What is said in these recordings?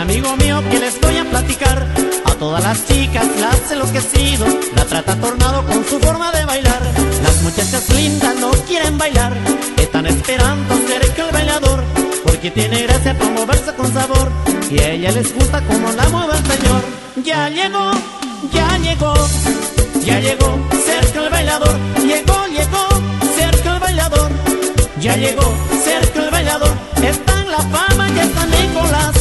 Amigo mío que les voy a platicar, a todas las chicas las ha enloquecido, la trata tornado con su forma de bailar. Las muchachas lindas no quieren bailar, están esperando ser el bailador, porque tiene gracia para moverse con sabor, y a ella les gusta como la mueve el señor. Ya llegó, ya llegó, ya llegó cerca el bailador, llegó cerca el bailador, ya llegó cerca el bailador, está en La Fama y está en Nicolás.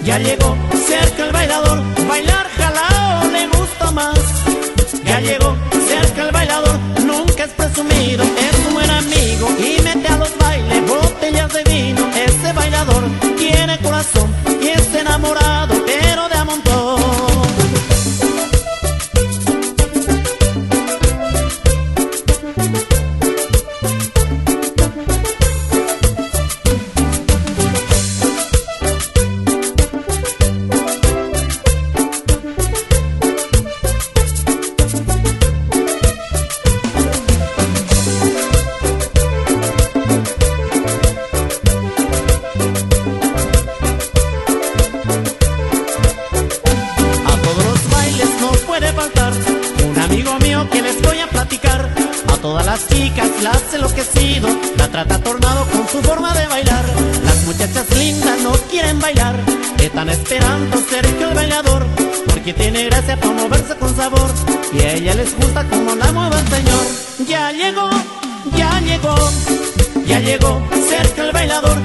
Ya llegó cerca el bailador, bailar jalao le gusta más. Ya llegó cerca el bailador, nunca es presumido, es un buen amigo y mete a los bailes botellas de vino. Ese bailador tiene corazón y está enamorado, pero de a montón. Un amigo mío que les voy a platicar, a todas las chicas las ha enloquecido, la trata tornado con su forma de bailar. Las muchachas lindas no quieren bailar, están esperando ser el bailador, porque tiene gracia para moverse con sabor, y a ella les gusta como la mueve el señor. Ya llegó, ya llegó, ya llegó cerca el bailador,